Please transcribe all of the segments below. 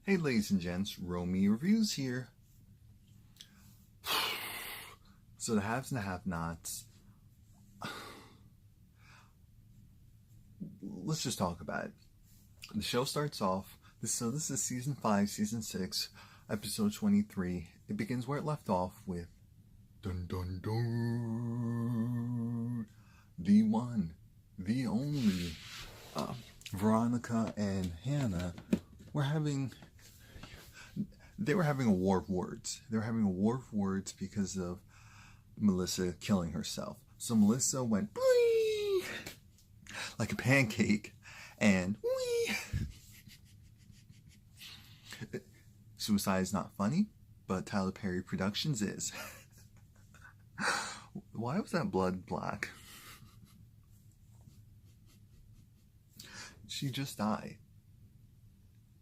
Hey ladies and gents, Romie Reviews here. So the haves and the have-nots. Let's just talk about it. The show starts off, this is season 5, season 6, episode 23. It begins where it left off with dun dun dun, the one, the only. Veronica and Hanna were having a war of words. They were having a war of words because of Melissa killing herself. So Melissa went wee like a pancake and wee. Suicide is not funny, but Tyler Perry Productions is. Why was that blood black? She just died.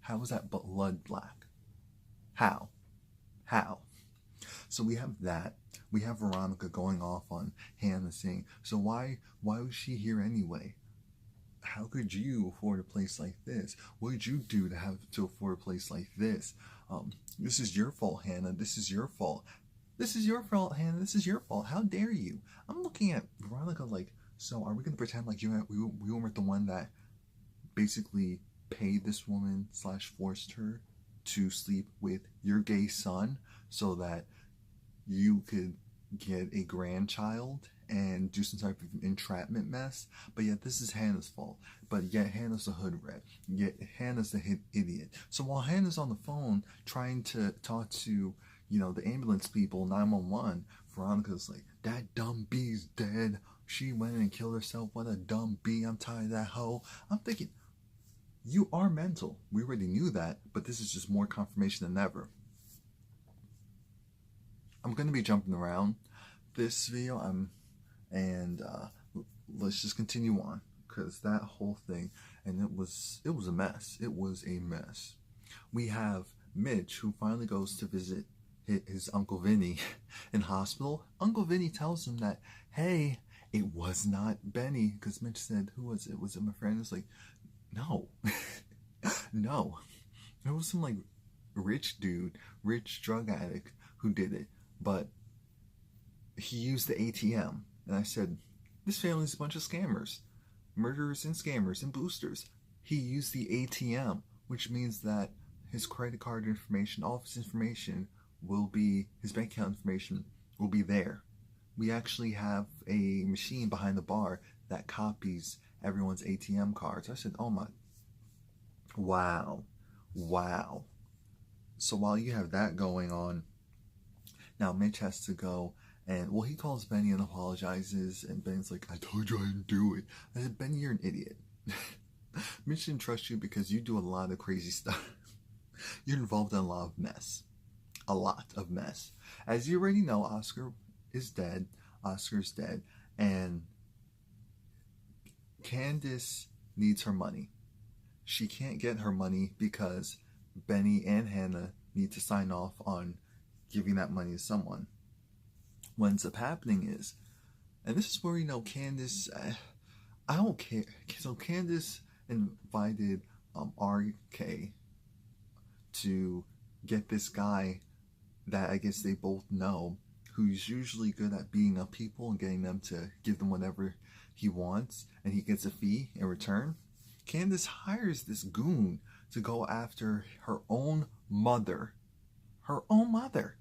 How was that blood black? How? So we have that. We have Veronica going off on Hanna saying, so why was she here anyway? How could you afford a place like this? What did you do to afford a place like this? This is your fault, Hanna. This is your fault. This is your fault, Hanna. This is your fault. How dare you? I'm looking at Veronica like, so are we going to pretend like we weren't the one that basically paid this woman / forced her to sleep with your gay son so that you could get a grandchild and do some type of entrapment mess? But yet this is Hanna's fault. But yet Hanna's the hood rat. Yet Hanna's the idiot. So while Hanna's on the phone trying to talk to, the ambulance people, 911, Veronica's like, that dumb bee's dead. She went and killed herself. What a dumb bee. I'm tired of that hoe. I'm thinking, you are mental. We already knew that, but this is just more confirmation than ever. I'm going to be jumping around this video, let's just continue on, because that whole thing, and it was a mess. It was a mess. We have Mitch, who finally goes to visit his Uncle Vinny in hospital. Uncle Vinny tells him that, hey, it was not Benny, because Mitch said, who was it? Was it my friend? It's like, no. No. It was some rich dude, rich drug addict who did it. But he used the ATM. And I said, this family's a bunch of scammers. Murderers and scammers and boosters. He used the ATM, which means that his credit card information, all of his information will be, his bank account information will be there. We actually have a machine behind the bar that copies everyone's ATM cards. I said, oh my, wow. So while you have that going on, now Mitch has to go and, he calls Benny and apologizes, and Benny's like, I told you I didn't do it. I said, Benny, you're an idiot. Mitch didn't trust you because you do a lot of crazy stuff. You're involved in a lot of mess. A lot of mess. As you already know, Oscar is dead. Oscar's dead. And Candice needs her money. She can't get her money because Benny and Hanna need to sign off on giving that money to someone. What ends up happening is, and this is where Candice, I don't care. So Candice invited RK to get this guy that I guess they both know, who's usually good at beating up people and getting them to give them whatever he wants, and he gets a fee in return. Candice hires this goon to go after her own mother. Her own mother.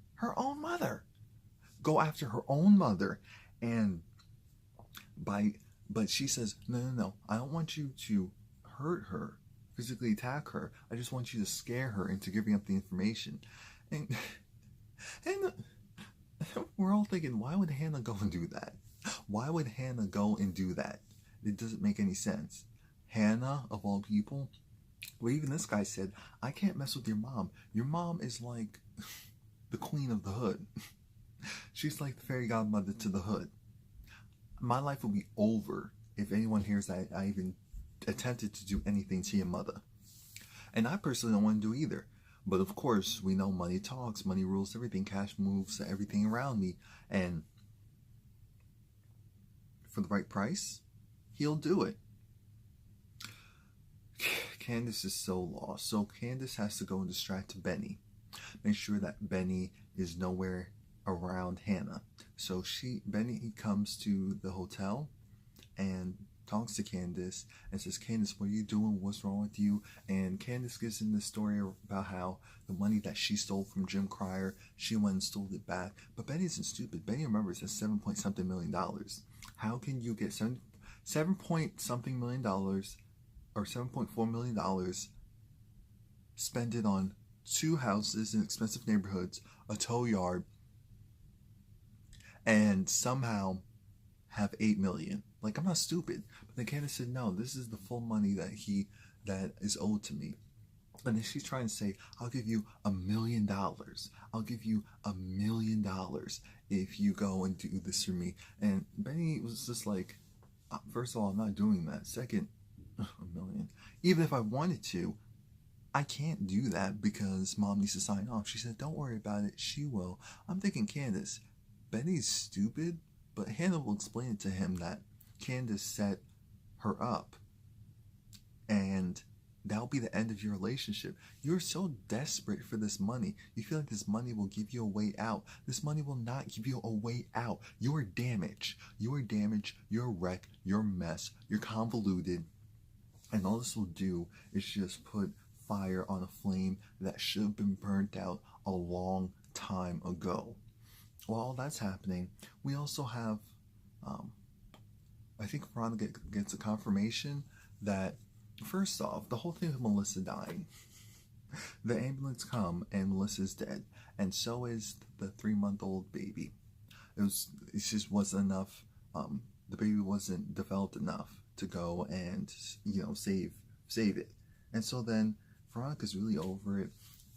Go after her own mother. But she says, no, I don't want you to hurt her, physically attack her. I just want you to scare her into giving up the information. And we're all thinking, why would Hanna go and do that? Why would Hanna go and do that? It doesn't make any sense. Hanna, of all people, well, even this guy said, I can't mess with your mom. Your mom is like the queen of the hood. She's like the fairy godmother to the hood. My life will be over if anyone hears that I even attempted to do anything to your mother. And I personally don't want to do either. But of course, we know money talks, money rules everything, cash moves everything around me. And for the right price, he'll do it. Candice is so lost. So Candice has to go and distract Benny. Make sure that Benny is nowhere around Hanna. So Benny comes to the hotel and talks to Candice and says, Candice, what are you doing? What's wrong with you? And Candice gives him the story about how the money that she stole from Jim Cryer, she went and stole it back. But Benny isn't stupid. Benny remembers it's $7-point-something million. How can you get $7-point-something million or $7.4 million, spend it on 2 houses in expensive neighborhoods, a tow yard, and somehow have $8 million? Like, I'm not stupid. But then Candice said, no, this is the full money that is owed to me. And then she's trying to say, I'll give you $1 million. I'll give you $1 million if you go and do this for me. And Benny was just like, first of all, I'm not doing that. Second, $1 million. Even if I wanted to, I can't do that because Mom needs to sign off. She said, don't worry about it. She will. I'm thinking, Candice, Benny's stupid, but Hanna will explain it to him that Candice set her up. And that'll be the end of your relationship. You're so desperate for this money. You feel like this money will give you a way out. This money will not give you a way out. You are damaged. You are damaged. You're a wreck. You're a mess. You're convoluted. And all this will do is just put fire on a flame that should have been burnt out a long time ago. While all that's happening, we also have, I think Veronica gets a confirmation that, first off, the whole thing of Melissa dying, the ambulance come and Melissa's dead, and so is the 3-month-old baby. It just wasn't enough. The baby wasn't developed enough to go and, save it. And so then Veronica's really over it.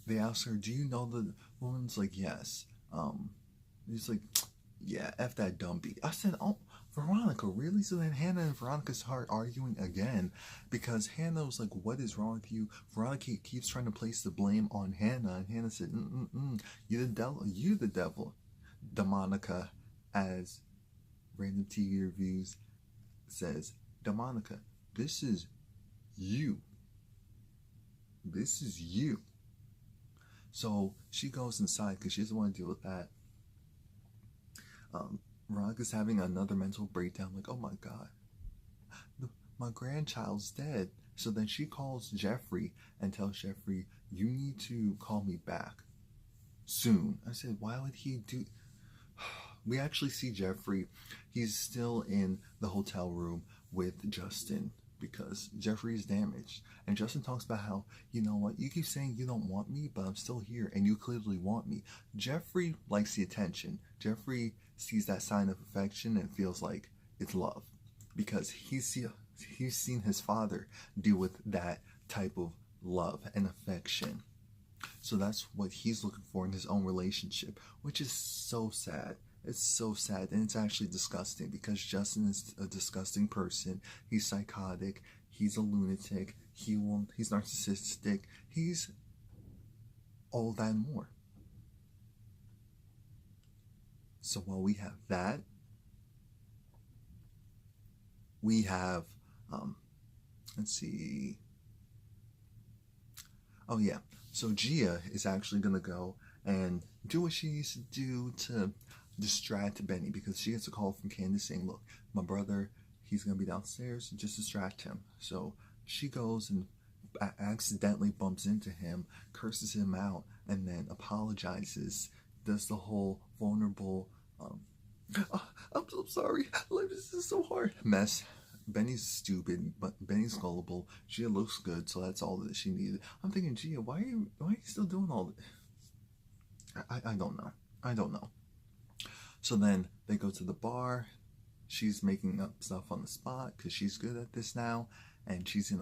They ask her, do you know the woman's like, yes. He's like, yeah, F that dumpy. I said, oh, Veronica, really? So then Hanna and Veronica start arguing again because Hanna was like, what is wrong with you? Veronica keeps trying to place the blame on Hanna, and Hanna said, you the devil. You the devil. Demonica, as Random TV Reviews says, Demonica, this is you. This is you. So she goes inside because she doesn't want to deal with that. Veronica's having another mental breakdown, like, oh my God, my grandchild's dead. So then she calls Jeffrey and tells Jeffrey, you need to call me back soon. I said, why would he do? We actually see Jeffrey. He's still in the hotel room with Justin because Jeffrey is damaged. And Justin talks about how, you know what, you keep saying you don't want me, but I'm still here and you clearly want me. Jeffrey likes the attention. Jeffrey sees that sign of affection and feels like it's love because he's seen his father deal with that type of love and affection. So that's what he's looking for in his own relationship, which is so sad. It's so sad, and it's actually disgusting because Justin is a disgusting person. He's psychotic. He's a lunatic. He's narcissistic. He's all that and more. So while we have that, we have, let's see. Oh yeah, so Gia is actually going to go and do what she needs to do to distract Benny because she gets a call from Candice saying, look, my brother, he's going to be downstairs, just distract him. So she goes and accidentally bumps into him, curses him out, and then apologizes, does the whole vulnerable, I'm so sorry, life is so hard mess. Benny's stupid, but Benny's gullible. Gia looks good, so that's all that she needed. I'm thinking, Gia, why are you still doing all this? I don't know. I don't know. So then they go to the bar. She's making up stuff on the spot because she's good at this now, and she's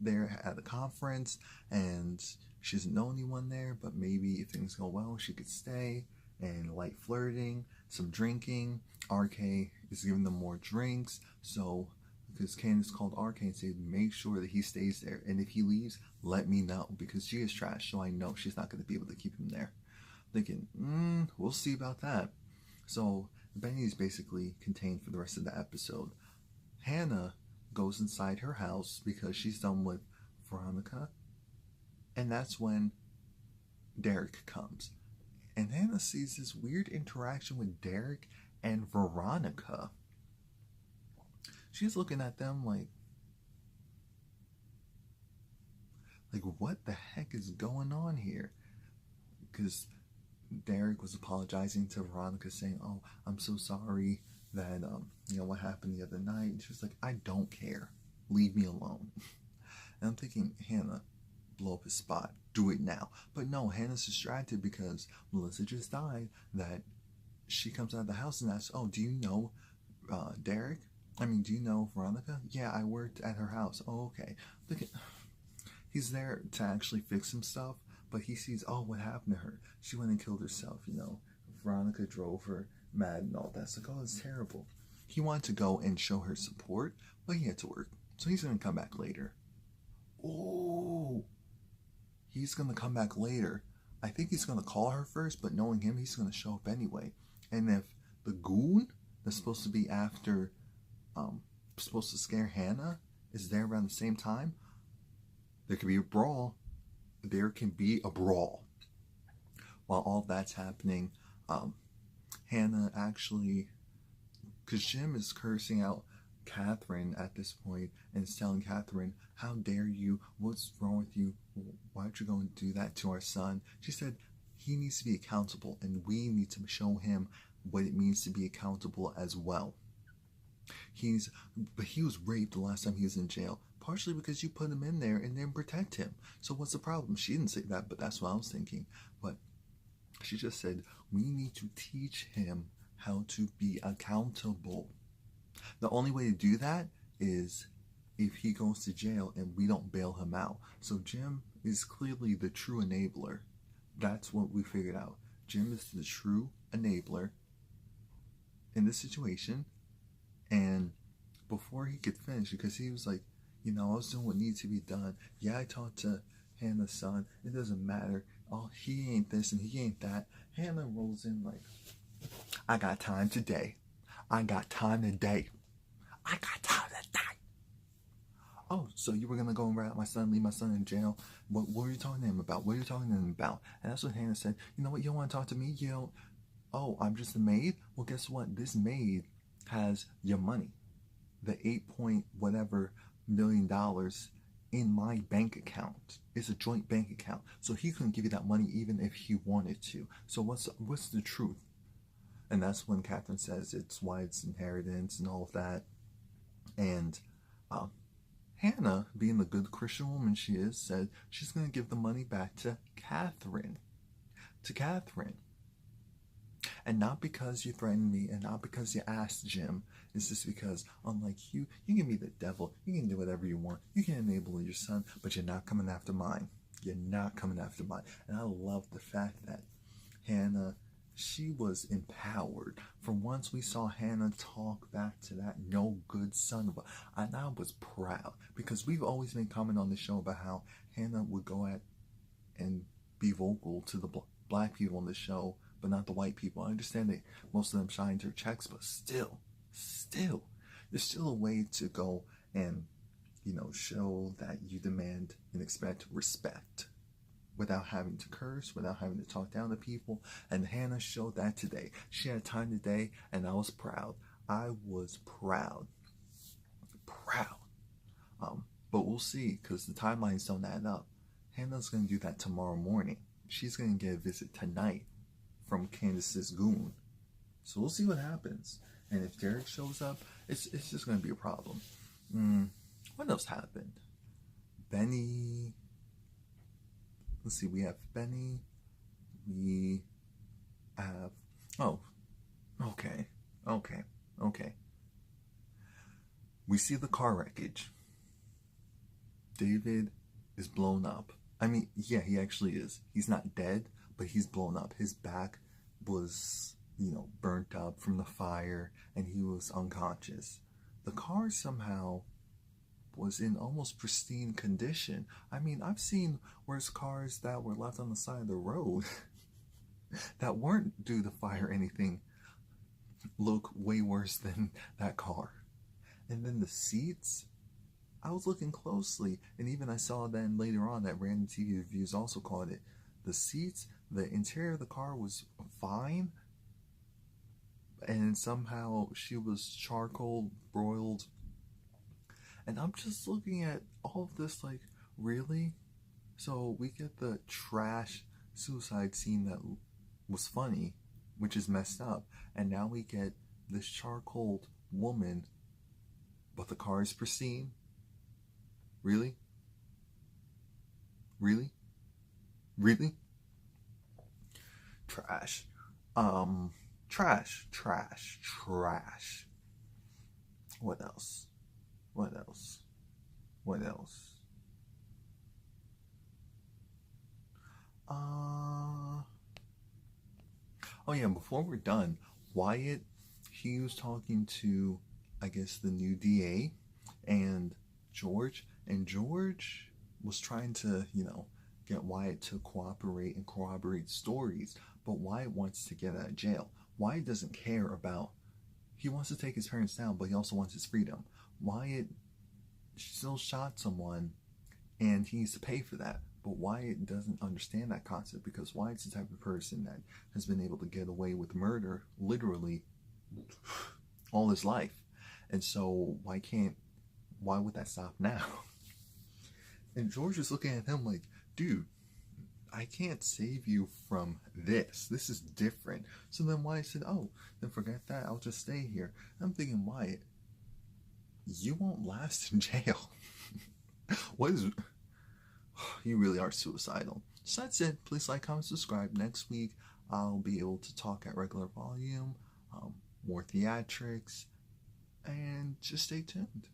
there at a conference, and she doesn't know anyone there. But maybe if things go well, she could stay. And light flirting, some drinking. RK is giving them more drinks. So because Candice called RK and said, make sure that he stays there, and if he leaves, let me know because she is trash. So I know she's not going to be able to keep him there. Thinking, we'll see about that. So Benny is basically contained for the rest of the episode. Hanna goes inside her house because she's done with Veronica. And that's when Derek comes. And Hanna sees this weird interaction with Derek and Veronica. She's looking at them like what the heck is going on here? Because Derek was apologizing to Veronica, saying, "Oh, I'm so sorry that what happened the other night." And she was like, "I don't care. Leave me alone." And I'm thinking, Hanna, blow up his spot. Do it now. But no, Hannah's distracted because Melissa just died. That she comes out of the house and asks, "Oh, do you know Derek? Do you know Veronica?" "Yeah, I worked at her house." "Oh, okay." Look at, he's there to actually fix some stuff, but he sees, oh, what happened to her? She went and killed herself, Veronica drove her mad and all that. It's like, oh, it's terrible. He wanted to go and show her support, but he had to work. So he's going to come back later. Oh, he's going to come back later. I think he's going to call her first, but knowing him, he's going to show up anyway. And if the goon that's supposed to be after, supposed to scare Hanna is there around the same time, there could be a brawl. There can be a brawl. While all that's happening, Hanna actually, because Jim is cursing out Catherine at this point and is telling Catherine, "How dare you? What's wrong with you? Why'd you go and do that to our son?" She said he needs to be accountable, and we need to show him what it means to be accountable as well. But he was raped the last time he was in jail, partially because you put him in there and didn't protect him. So what's the problem? She didn't say that, but that's what I was thinking. But she just said, we need to teach him how to be accountable. The only way to do that is if he goes to jail and we don't bail him out. So Jim is clearly the true enabler. That's what we figured out. Jim is the true enabler in this situation. And before he could finish, because he was like, I was doing what needs to be done. Yeah, I talked to Hanna's son. It doesn't matter. Oh, he ain't this and he ain't that. Hanna rolls in like, I got time today. I got time today. I got time today. Oh, so you were going to go and rat my son, leave my son in jail? What were you talking to him about? What are you talking to him about? And that's what Hanna said. You know what? You don't want to talk to me? You don't. Oh, I'm just a maid? Well, guess what? This maid has your money. The 8 whatever million in my bank account. It's a joint bank account. So he couldn't give you that money even if he wanted to. So what's the truth? And that's when Catherine says it's why it's inheritance and all of that. And Hanna, being the good Christian woman she is, said she's going to give the money back to Catherine. And not because you threatened me and not because you asked Jim. It's just because, unlike you can be the devil. You can do whatever you want. You can enable your son, but you're not coming after mine. You're not coming after mine. And I love the fact that Hanna, she was empowered. For once we saw Hanna talk back to that no good son of a... And I was proud. Because we've always been commenting on the show about how Hanna would go at and be vocal to the black people on the show, but not the white people. I understand that most of them signed their checks, but still, there's still a way to go and, show that you demand and expect respect without having to curse, without having to talk down to people. And Hanna showed that today. She had time today, and I was proud. I was proud. But we'll see, because the timelines don't add up. Hanna's going to do that tomorrow morning. She's going to get a visit tonight from Candice's goon. So we'll see what happens. And if Derek shows up, it's just going to be a problem. What else happened? Benny. Let's see, we have Benny. We have... Oh, okay. We see the car wreckage. David is blown up. Yeah, he actually is. He's not dead, but he's blown up. His back was, burnt up from the fire, and he was unconscious. The car somehow was in almost pristine condition. I've seen worse cars that were left on the side of the road that weren't due to fire or anything look way worse than that car. And then the seats, I was looking closely, and even I saw then later on that random TV reviews also called it. The seats, the interior of the car was fine, and somehow she was charcoal broiled. And I'm just looking at all of this like, really? So we get the trash suicide scene that was funny, which is messed up, and now we get this charcoal woman, but the car is pristine? Really? Really? Really? Trash. Trash. What else? What else? What else? Oh yeah, before we're done, Wyatt, he was talking to, I guess, the new DA and George was trying to, get Wyatt to cooperate and corroborate stories, but Wyatt wants to get out of jail. Wyatt doesn't care about, he wants to take his parents down, but he also wants his freedom. Wyatt still shot someone and he needs to pay for that. But Wyatt doesn't understand that concept because Wyatt's the type of person that has been able to get away with murder literally all his life. And so why would that stop now? And George is looking at him like, dude, I can't save you from this. This is different. So then Wyatt said, oh, then forget that. I'll just stay here. I'm thinking, Wyatt, you won't last in jail. What is... You really are suicidal. So that's it. Please like, comment, subscribe. Next week, I'll be able to talk at regular volume, more theatrics, and just stay tuned.